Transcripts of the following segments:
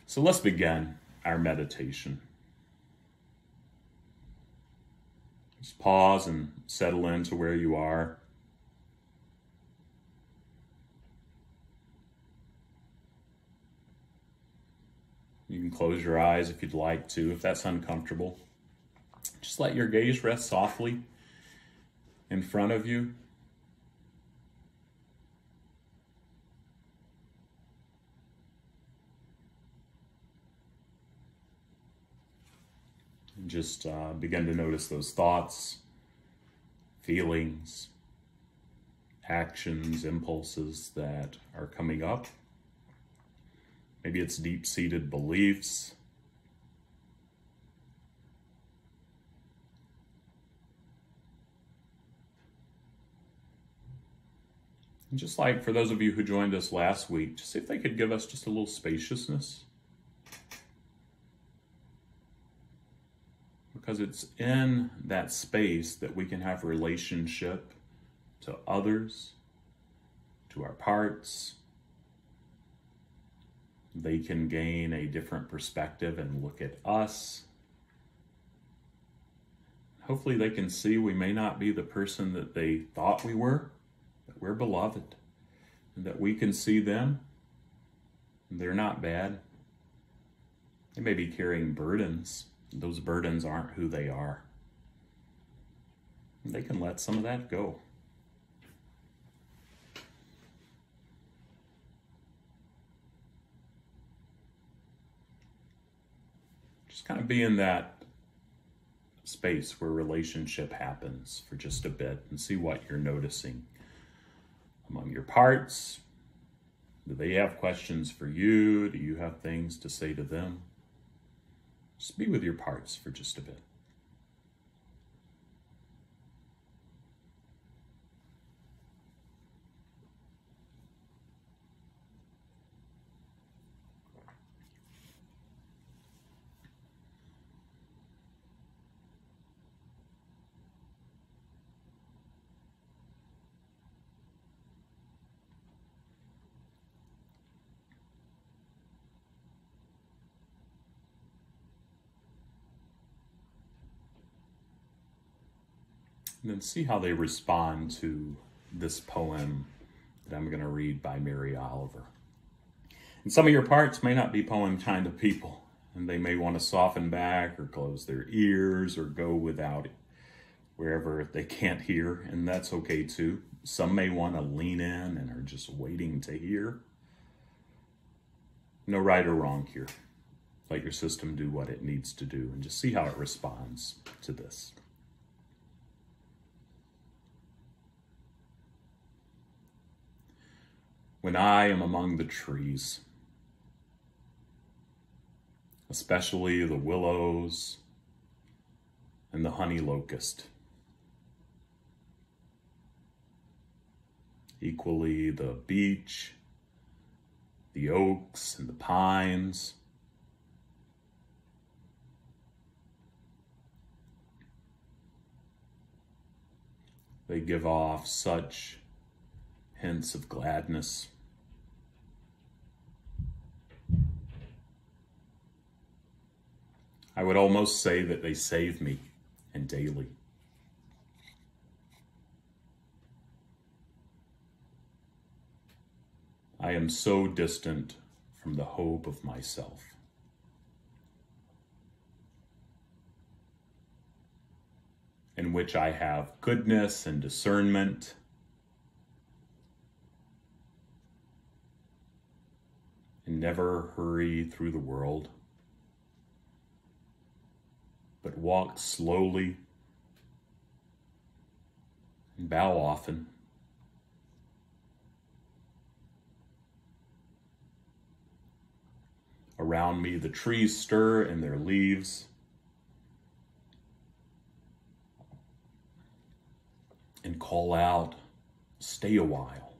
So let's begin our meditation. Just pause and settle into where you are. You can close your eyes if you'd like to, if that's uncomfortable. Just let your gaze rest softly in front of you. And just begin to notice those thoughts, feelings, actions, impulses that are coming up. Maybe it's deep-seated beliefs. And just like for those of you who joined us last week, just see if they could give us just a little spaciousness. Because it's in that space that we can have relationship to others, to our parts. They can gain a different perspective and look at us. Hopefully they can see we may not be the person that they thought we were, but we're beloved, and that we can see them. They're not bad. They may be carrying burdens. Those burdens aren't who they are. They can let some of that go. Just kind of be in that space where relationship happens for just a bit and see what you're noticing among your parts. Do they have questions for you? Do you have things to say to them? Just be with your parts for just a bit. And then see how they respond to this poem that I'm going to read by Mary Oliver. And some of your parts may not be poem kind of people, and they may want to soften back or close their ears or go without it wherever they can't hear, and that's okay too. Some may want to lean in and are just waiting to hear. No right or wrong here. Let your system do what it needs to do and just see how it responds to this. When I am among the trees, especially the willows and the honey locust, equally the beech, the oaks and the pines, they give off such hints of gladness. I would almost say that they save me, and daily. I am so distant from the hope of myself. In which I have goodness and discernment, and never hurry through the world, but walk slowly and bow often. Around me, the trees stir in their leaves, and call out, "Stay a while."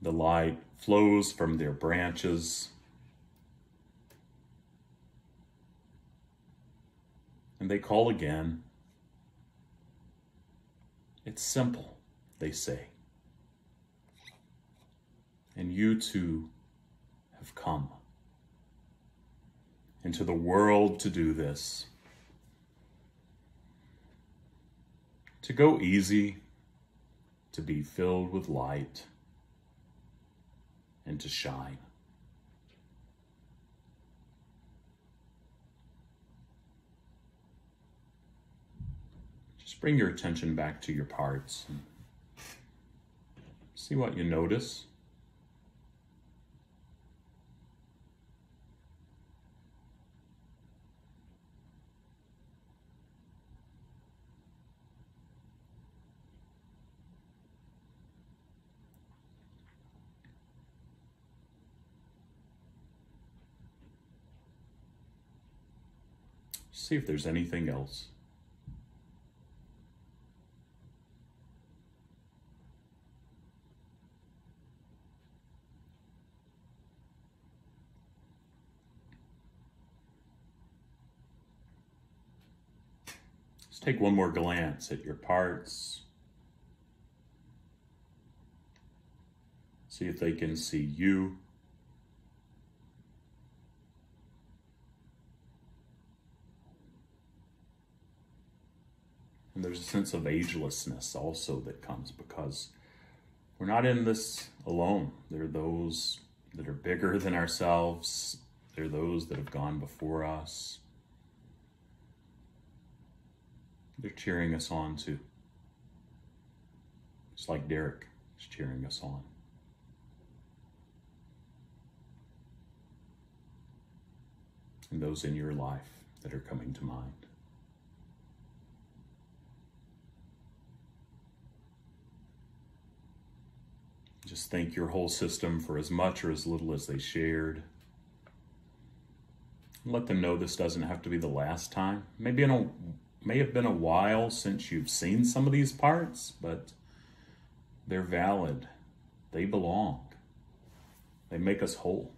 The light flows from their branches, and they call again. It's simple. they say. And you too have come into the world to do this. To go easy, to be filled with light, and to shine. Just bring your attention back to your parts and see what you notice. See if there's anything else. Just take one more glance at your parts. See if they can see you. And there's a sense of agelessness also that comes because we're not in this alone. There are those that are bigger than ourselves. There are those that have gone before us. They're cheering us on too. Just like Derek is cheering us on. And those in your life that are coming to mind. Just thank your whole system for as much or as little as they shared. Let them know this doesn't have to be the last time. May have been a while since you've seen some of these parts, but they're valid. They belong. They make us whole.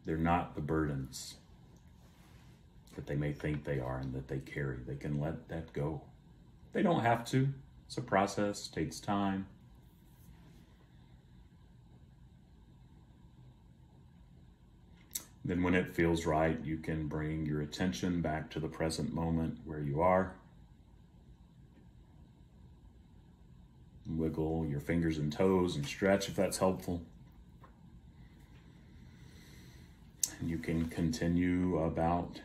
They're not the burdens that they may think they are and that they carry. They can let that go. They don't have to. It's a process, takes time. Then when it feels right, you can bring your attention back to the present moment where you are. Wiggle your fingers and toes and stretch if that's helpful. And you can continue about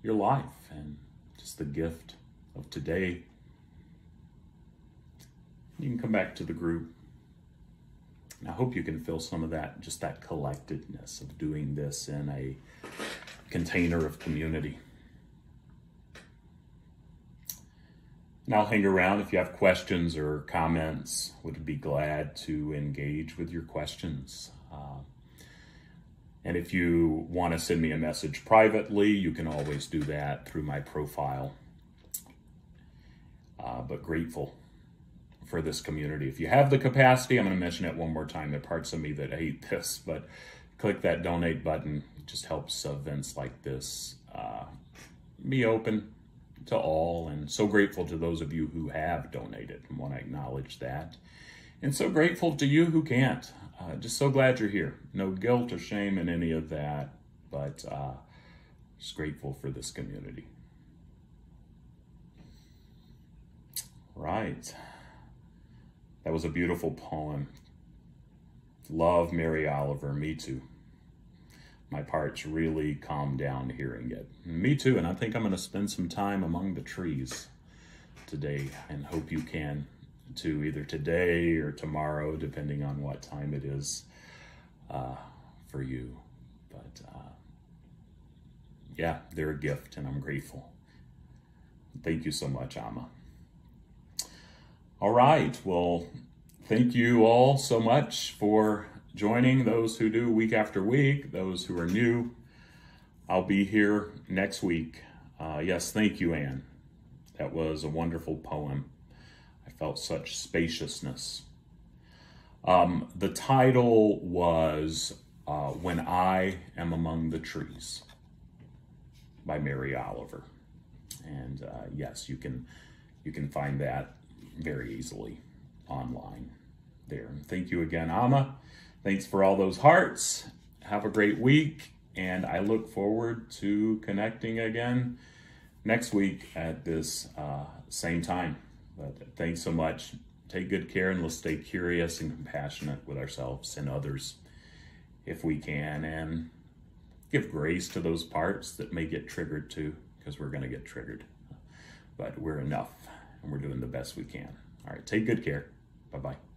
your life and just the gift of today. You can come back to the group. And I hope you can feel some of that, just that collectedness of doing this in a container of community. And I'll hang around if you have questions or comments. Would be glad to engage with your questions. And if you want to send me a message privately, you can always do that through my profile. But grateful for this community. If you have the capacity, I'm going to mention it one more time. There are parts of me that hate this, but click that donate button. It just helps events like this be open to all, and so grateful to those of you who have donated and want to acknowledge that. And so grateful to you who can't. Just so glad you're here. No guilt or shame in any of that, but just grateful for this community. Right. That was a beautiful poem. Love Mary Oliver, me too. My parts really calmed down hearing it. Me too, and I think I'm going to spend some time among the trees today, and hope you can too, either today or tomorrow, depending on what time it is for you. But yeah, they're a gift, and I'm grateful. Thank you so much, Amma. All right, well, thank you all so much for joining, those who do week after week, those who are new. I'll be here next week. Yes, thank you, Anne. That was a wonderful poem. I felt such spaciousness. The title was When I Am Among the Trees by Mary Oliver. And yes, you can find that very easily online there. And thank you again, Amma. Thanks for all those hearts. Have a great week, and I look forward to connecting again next week at this same time. But thanks so much. Take good care, and let's stay curious and compassionate with ourselves and others if we can, and give grace to those parts that may get triggered too, because we're going to get triggered. But we're enough, and we're doing the best we can. All right, take good care. Bye-bye.